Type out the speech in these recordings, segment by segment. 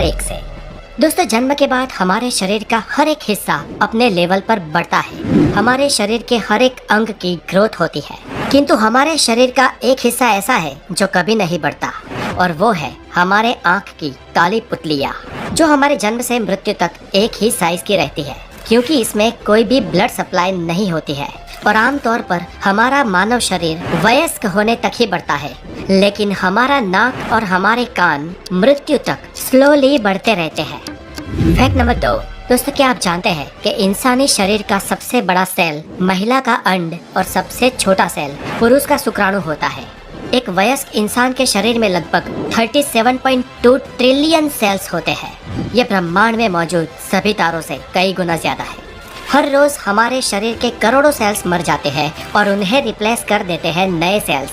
Number 1 से। दोस्तों, जन्म के बाद हमारे शरीर का हर एक हिस्सा अपने लेवल पर बढ़ता है। हमारे शरीर के हर एक अंग की ग्रोथ होती है, किंतु हमारे शरीर का एक हिस्सा ऐसा है जो कभी नहीं बढ़ता, और वो है हमारे आँख की काली पुतलियाँ, जो हमारे जन्म से मृत्यु तक एक ही साइज की रहती है, क्योंकि इसमें कोई भी ब्लड सप्लाई नहीं होती है। और आमतौर पर हमारा मानव शरीर वयस्क होने तक ही बढ़ता है, लेकिन हमारा नाक और हमारे कान मृत्यु तक स्लोली बढ़ते रहते हैं। Fact number 2। दोस्तों, क्या आप जानते हैं कि इंसानी शरीर का सबसे बड़ा सेल महिला का अंड और सबसे छोटा सेल पुरुष का शुक्राणु होता है। एक वयस्क इंसान के शरीर में लगभग 37.2 ट्रिलियन सेल्स होते हैं। ये ब्रह्मांड में मौजूद सभी तारों से कई गुना ज्यादा है। हर रोज हमारे शरीर के करोड़ों सेल्स मर जाते हैं और उन्हें रिप्लेस कर देते हैं नए सेल्स,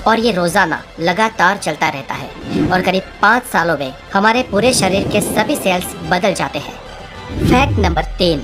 और ये रोजाना लगातार चलता रहता है, और करीब 5 सालों में हमारे पूरे शरीर के सभी सेल्स बदल जाते हैं। Fact number 3।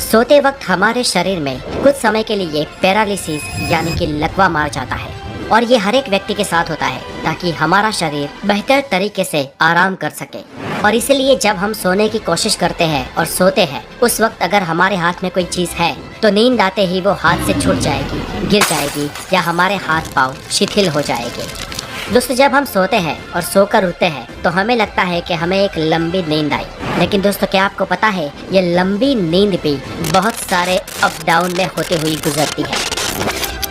सोते वक्त हमारे शरीर में कुछ समय के लिए पैरालिसिस यानी कि लकवा मार जाता है, और ये हर एक व्यक्ति के साथ होता है ताकि हमारा शरीर बेहतर तरीके से आराम कर सके। और इसलिए जब हम सोने की कोशिश करते हैं और सोते हैं, उस वक्त अगर हमारे हाथ में कोई चीज है तो नींद आते ही वो हाथ से छूट जाएगी, गिर जाएगी, या हमारे हाथ पांव शिथिल हो जाएंगे। दोस्तों, जब हम सोते हैं और सोकर उठते हैं तो हमें लगता है कि हमें एक लंबी नींद आई, लेकिन दोस्तों, क्या आपको पता है ये लंबी नींद भी बहुत सारे अप डाउन में होते हुए गुजरती है।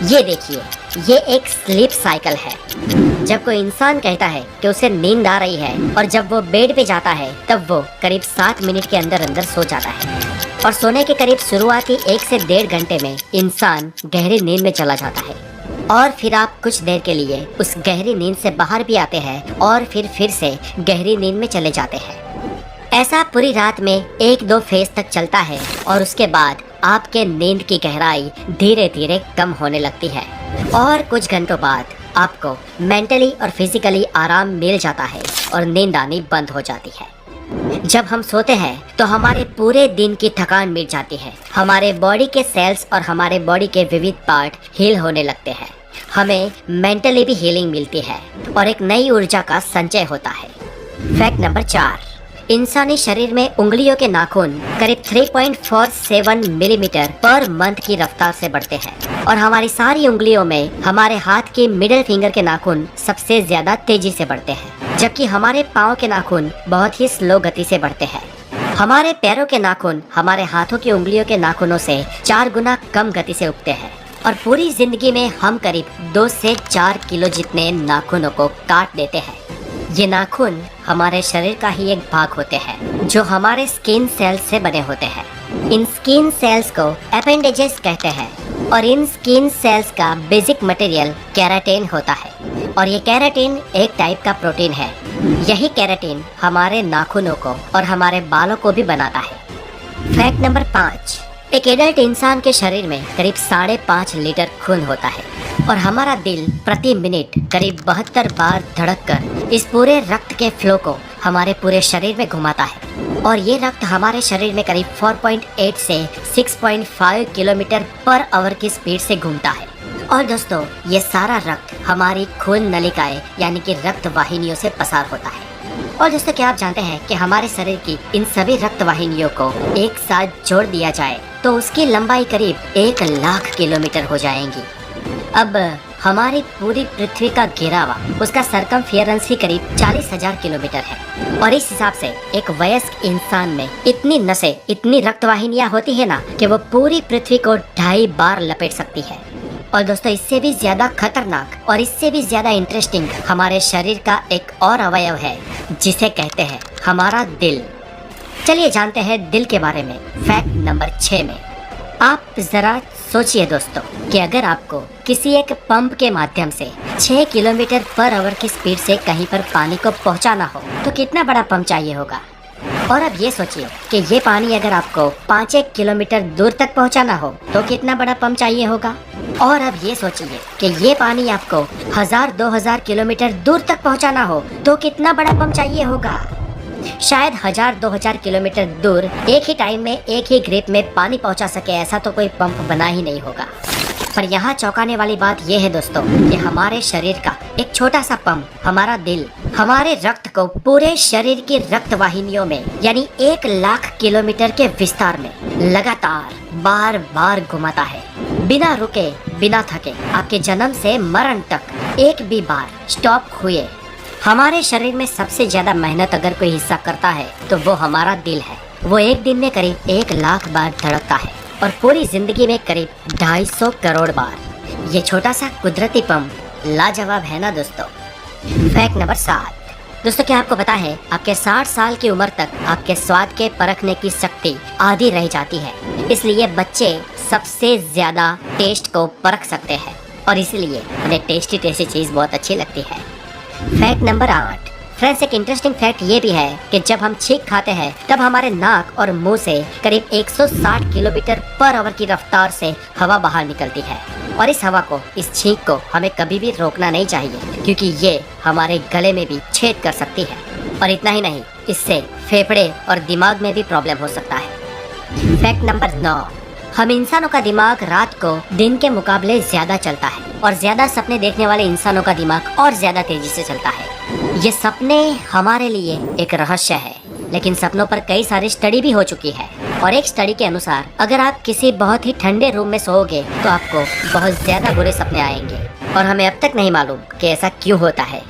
ये देखिए, ये एक स्लीप साइकिल है। जब कोई इंसान कहता है कि उसे नींद आ रही है, और जब वो बेड पे जाता है तब वो करीब 7 मिनट के अंदर अंदर सो जाता है, और सोने के करीब शुरुआती 1 से 1.5 घंटे में इंसान गहरी नींद में चला जाता है, और फिर आप कुछ देर के लिए उस गहरी नींद से बाहर भी आते हैं और फिर से गहरी नींद में चले जाते हैं। ऐसा पूरी रात में 1-2 फेज तक चलता है, और उसके बाद आपके नींद की गहराई धीरे धीरे कम होने लगती है, और कुछ घंटों बाद आपको मेंटली और फिजिकली आराम मिल जाता है और नींद आनी बंद हो जाती है। जब हम सोते हैं तो हमारे पूरे दिन की थकान मिट जाती है, हमारे बॉडी के सेल्स और हमारे बॉडी के विविध पार्ट हील होने लगते हैं, हमें मेंटली भी हीलिंग मिलती है, और एक नई ऊर्जा का संचय होता है। Fact number 4। इंसानी शरीर में उंगलियों के नाखून करीब 3.47 मिलीमीटर पर मंथ की रफ्तार से बढ़ते हैं, और हमारी सारी उंगलियों में हमारे हाथ के मिडिल फिंगर के नाखून सबसे ज्यादा तेजी से बढ़ते हैं, जबकि हमारे पाँव के नाखून बहुत ही स्लो गति से बढ़ते हैं। हमारे पैरों के नाखून हमारे हाथों की उंगलियों के नाखूनों से 4 गुना कम गति से उगते हैं, और पूरी जिंदगी में हम करीब 2 से 4 किलो जितने नाखूनों को काट देते हैं। ये नाखून हमारे शरीर का ही एक भाग होते हैं, जो हमारे स्किन सेल्स से बने होते हैं। इन स्किन सेल्स को एपेंडेजेस कहते हैं, और इन स्किन सेल्स का बेसिक मटेरियल केराटिन होता है, और ये केराटिन एक टाइप का प्रोटीन है। यही केराटिन हमारे नाखूनों को और हमारे बालों को भी बनाता है। Fact number 5। एक एडल्ट इंसान के शरीर में करीब 5.5 लीटर खून होता है, और हमारा दिल प्रति मिनट करीब 72 बार धड़ककर इस पूरे रक्त के फ्लो को हमारे पूरे शरीर में घुमाता है, और ये रक्त हमारे शरीर में करीब 4.8 से 6.5 किलोमीटर पर आवर की स्पीड से घूमता है। और दोस्तों, ये सारा रक्त हमारी खून नलिकाएं यानी कि रक्त वाहिनियों से पसार होता है। और दोस्तों, क्या आप जानते हैं कि हमारे शरीर की इन सभी रक्त वाहिनियों को एक साथ जोड़ दिया जाए तो उसकी लंबाई करीब 1 लाख किलोमीटर हो जाएगी। अब हमारी पूरी पृथ्वी का घेरावा, उसका सरकमफेरेंस ही करीब 40,000 किलोमीटर है, और इस हिसाब से एक वयस्क इंसान में इतनी नसें, इतनी रक्तवाहिनियां होती है ना कि वो पूरी पृथ्वी को 2.5 बार लपेट सकती है। और दोस्तों, इससे भी ज्यादा खतरनाक और इससे भी ज्यादा इंटरेस्टिंग हमारे शरीर का एक और अवयव है, जिसे कहते हैं हमारा दिल। चलिए जानते हैं दिल के बारे में। फैक्ट नंबर 6 में आप जरा सोचिए दोस्तों कि अगर आपको किसी एक पंप के माध्यम से 6 किलोमीटर पर आवर की स्पीड से कहीं पर पानी को पहुंचाना हो तो कितना बड़ा पंप चाहिए होगा। और अब ये सोचिए कि ये पानी अगर आपको 5-1 किलोमीटर दूर तक पहुंचाना हो तो कितना बड़ा पंप चाहिए होगा। और अब ये सोचिए कि ये पानी आपको 1000-2000 किलोमीटर दूर तक पहुंचाना हो तो कितना बड़ा पंप चाहिए होगा। शायद 1000-2000 किलोमीटर दूर एक ही टाइम में एक ही ग्रिप में पानी पहुंचा सके ऐसा तो कोई पंप बना ही नहीं होगा। पर यहाँ चौंकाने वाली बात यह है दोस्तों कि हमारे शरीर का एक छोटा सा पंप, हमारा दिल, हमारे रक्त को पूरे शरीर की रक्त वाहिनियों में यानी 1 लाख किलोमीटर के विस्तार में लगातार बार बार घुमाता है, बिना रुके बिना थके, आपके जन्म से मरण तक एक भी बार स्टॉप हुए। हमारे शरीर में सबसे ज्यादा मेहनत अगर कोई हिस्सा करता है तो वो हमारा दिल है। वो एक दिन में करीब 1 लाख बार धड़कता है और पूरी जिंदगी में करीब 250 करोड़ बार। ये छोटा सा कुदरती पंप लाजवाब है ना दोस्तों। Fact number 7। दोस्तों क्या आपको पता है आपके 60 साल की उम्र तक आपके स्वाद के परखने की शक्ति आधी रह जाती है, इसलिए बच्चे सबसे ज्यादा टेस्ट को परख सकते हैं और इसीलिए उन्हें टेस्टी टेस्टी चीज बहुत अच्छी लगती है। Fact number 8। फ्रेंड्स एक इंटरेस्टिंग फैक्ट ये भी है कि जब हम छींक खाते हैं तब हमारे नाक और मुंह से करीब 160 किलोमीटर पर आवर की रफ्तार से हवा बाहर निकलती है और इस हवा को, इस छींक को हमें कभी भी रोकना नहीं चाहिए क्योंकि ये हमारे गले में भी छेद कर सकती है और इतना ही नहीं, इससे फेफड़े और दिमाग में भी प्रॉब्लम हो सकता है। Fact number 9। हम इंसानों का दिमाग रात को दिन के मुकाबले ज्यादा चलता है और ज्यादा सपने देखने वाले इंसानों का दिमाग और ज्यादा तेजी से चलता है। ये सपने हमारे लिए एक रहस्य है, लेकिन सपनों पर कई सारी स्टडी भी हो चुकी है और एक स्टडी के अनुसार अगर आप किसी बहुत ही ठंडे रूम में सोओगे तो आपको बहुत ज्यादा बुरे सपने आएंगे और हमें अब तक नहीं मालूम कि ऐसा क्यों होता है।